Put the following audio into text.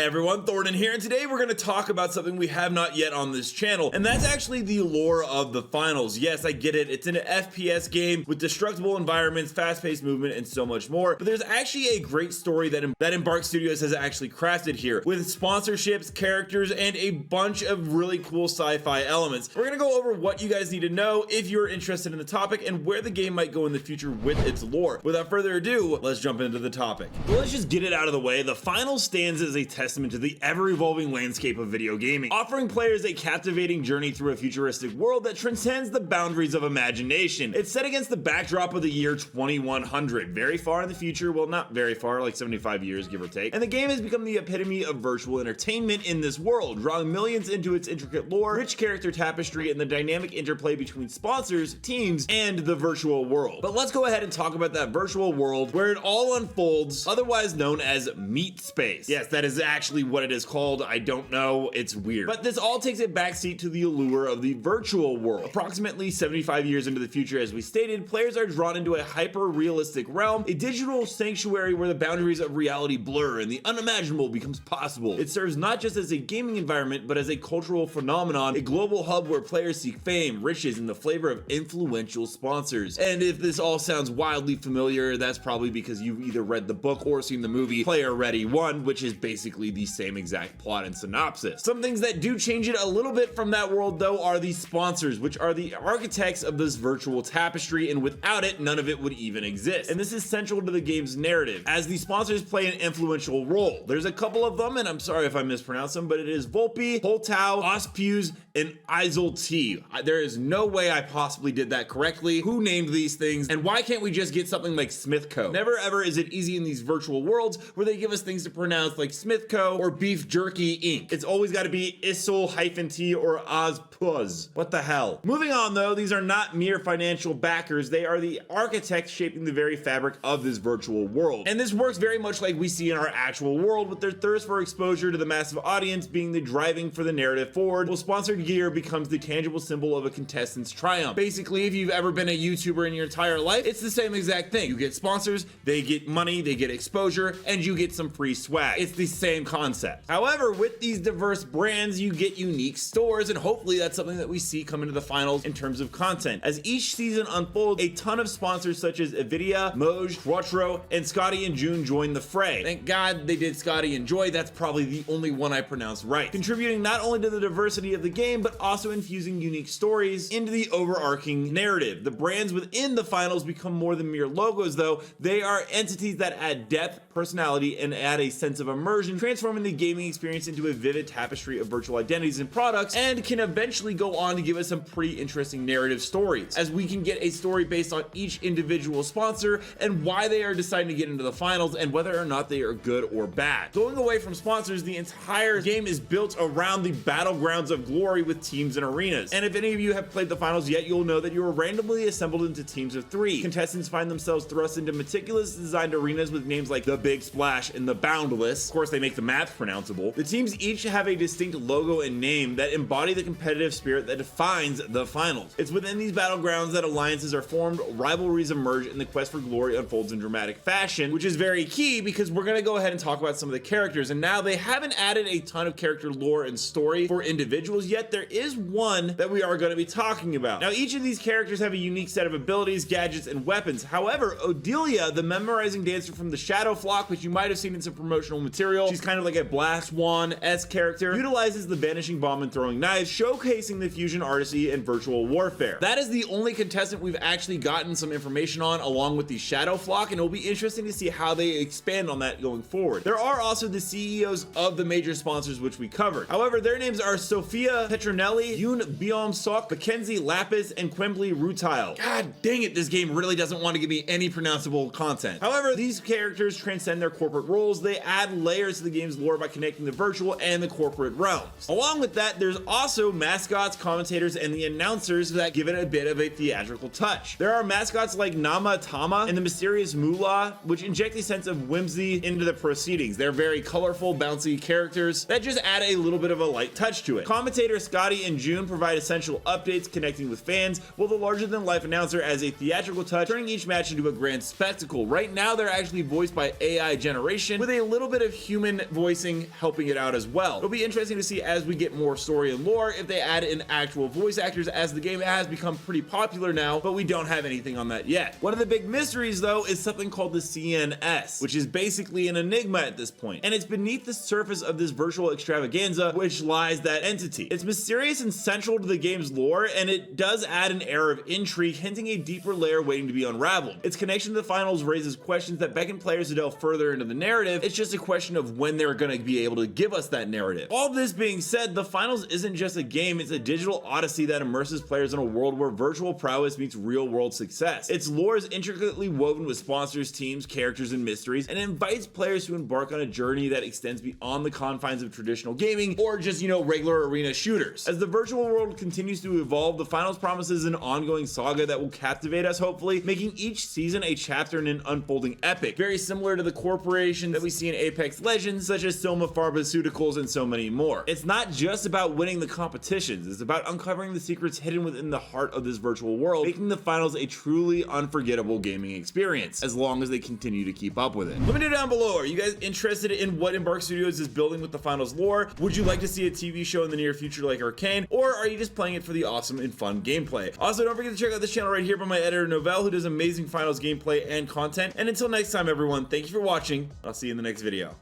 everyone, Thornton here, and today we're going to talk about something we have not yet on this channel, and that's actually the lore of the finals. Yes, I get it, it's an FPS game with destructible environments, fast-paced movement, and so much more, but there's actually a great story that Embark Studios has actually crafted here, with sponsorships, characters, and a bunch of really cool sci-fi elements. We're going to go over what you guys need to know if you're interested in the topic, and where the game might go in the future with its lore. Without further ado, let's jump into the topic. Well, let's just get it out of the way. The finals stands as a testament to the ever-evolving landscape of video gaming, offering players a captivating journey through a futuristic world that transcends the boundaries of imagination. It's set against the backdrop of the year 2100, very far in the future, well, not very far, like 75 years, give or take, and the game has become the epitome of virtual entertainment in this world, drawing millions into its intricate lore, rich character tapestry, and the dynamic interplay between sponsors, teams, and the virtual world. But let's go ahead and talk about that virtual world where it all unfolds, otherwise known as Meat Space. Yes, that is actually what it is called. I don't know, it's weird. But this all takes a backseat to the allure of the virtual world. Approximately 75 years into the future, as we stated, players are drawn into a hyper-realistic realm, a digital sanctuary where the boundaries of reality blur and the unimaginable becomes possible. It serves not just as a gaming environment, but as a cultural phenomenon, a global hub where players seek fame, riches, and the flavor of influential sponsors. And if this all sounds wildly familiar, that's probably because you've either read the book or seen the movie Player Ready 1, which is basically the same exact plot and synopsis. Some things that do change it a little bit from that world, though, are the sponsors, which are the architects of this virtual tapestry, and without it, none of it would even exist. And this is central to the game's narrative, as the sponsors play an influential role. There's a couple of them, and I'm sorry if I mispronounce them, but it is Volpe, Holtau, Ospuz, and Isol T. There is no way I possibly did that correctly. Who named these things, and why can't we just get something like Smithco? Never ever is it easy in these virtual worlds where they give us things to pronounce like Smithco or Beef Jerky Inc. It's always got to be Isol-T or Ospuz. What the hell? Moving on though, these are not mere financial backers, they are the architects shaping the very fabric of this virtual world. And this works very much like we see in our actual world, with their thirst for exposure to the massive audience being the driving for the narrative forward, while sponsored gear becomes the tangible symbol of a contestant's triumph. Basically, if you've ever been a YouTuber in your entire life, it's the same exact thing. You get sponsors, they get money, they get exposure, and you get some free swag. It's the same concept. However, with these diverse brands, you get unique stores, and hopefully that's something that we see come into the finals in terms of content. As each season unfolds, a ton of sponsors such as Nvidia, Moj, Quattro, and Scotty and June join the fray. Thank God they did Scotty and Joy, that's probably the only one I pronounced right. Contributing not only to the diversity of the game, but also infusing unique stories into the overarching narrative. The brands within the finals become more than mere logos though, they are entities that add depth, personality, and add a sense of immersion, transforming the gaming experience into a vivid tapestry of virtual identities and products, and can eventually go on to give us some pretty interesting narrative stories, as we can get a story based on each individual sponsor and why they are deciding to get into the finals and whether or not they are good or bad. Going away from sponsors, the entire game is built around the battlegrounds of glory with teams and arenas. And if any of you have played the finals yet, you'll know that you are randomly assembled into teams of 3. Contestants find themselves thrust into meticulously designed arenas with names like the Big Splash and the Boundless. Of course, they make the maps pronounceable. The teams each have a distinct logo and name that embody the competitive spirit that defines the finals. It's within these battlegrounds that alliances are formed, rivalries emerge, and the quest for glory unfolds in dramatic fashion, which is very key because we're gonna go ahead and talk about some of the characters. And now they haven't added a ton of character lore and story for individuals yet. There is one that we are going to be talking about. Now, each of these characters have a unique set of abilities, gadgets, and weapons. However, Odelia, the memorizing dancer from the Shadow Flock, which you might have seen in some promotional material, she's kind of like a Black Swan-esque character, utilizes the vanishing bomb and throwing knives, showcasing the fusion artistry and virtual warfare. That is the only contestant we've actually gotten some information on, along with the Shadow Flock, and it'll be interesting to see how they expand on that going forward. There are also the CEOs of the major sponsors which we covered. However, their names are Sophia Petronelli, Yoon Byung-sok, Mackenzie Lapis, and Quembly Rutile. God dang it, this game really doesn't want to give me any pronounceable content. However, these characters transcend their corporate roles. They add layers to the game's lore by connecting the virtual and the corporate realms. Along with that, there's also mascots, commentators, and the announcers that give it a bit of a theatrical touch. There are mascots like Nama Tama and the mysterious Moolah, which inject a sense of whimsy into the proceedings. They're very colorful, bouncy characters that just add a little bit of a light touch to it. Commentators Scotty and June provide essential updates connecting with fans, while the larger-than-life announcer adds a theatrical touch, turning each match into a grand spectacle. Right now, they're actually voiced by AI generation, with a little bit of human voicing helping it out as well. It'll be interesting to see as we get more story and lore if they add in actual voice actors, as the game has become pretty popular now, but we don't have anything on that yet. One of the big mysteries, though, is something called the CNS, which is basically an enigma at this point, and it's beneath the surface of this virtual extravaganza which lies that entity. It's mysterious and central to the game's lore, and it does add an air of intrigue, hinting a deeper layer waiting to be unraveled. Its connection to the finals raises questions that beckon players to delve further into the narrative. It's just a question of when they're going to be able to give us that narrative. All this being said, the finals isn't just a game, it's a digital odyssey that immerses players in a world where virtual prowess meets real-world success. Its lore is intricately woven with sponsors, teams, characters, and mysteries, and invites players to embark on a journey that extends beyond the confines of traditional gaming or just, regular arena shooters. As the virtual world continues to evolve, the finals promises an ongoing saga that will captivate us, hopefully, making each season a chapter in an unfolding epic, very similar to the corporations that we see in Apex Legends, such as Soma Pharmaceuticals and so many more. It's not just about winning the competitions, it's about uncovering the secrets hidden within the heart of this virtual world, making the finals a truly unforgettable gaming experience, as long as they continue to keep up with it. Let me know down below, are you guys interested in what Embark Studios is building with the finals lore? Would you like to see a TV show in the near future like Arcane, or are you just playing it for the awesome and fun gameplay? Also, don't forget to check out this channel right here by my editor Novell, who does amazing finals gameplay and content. And until next time, everyone, thank you for watching. I'll see you in the next video.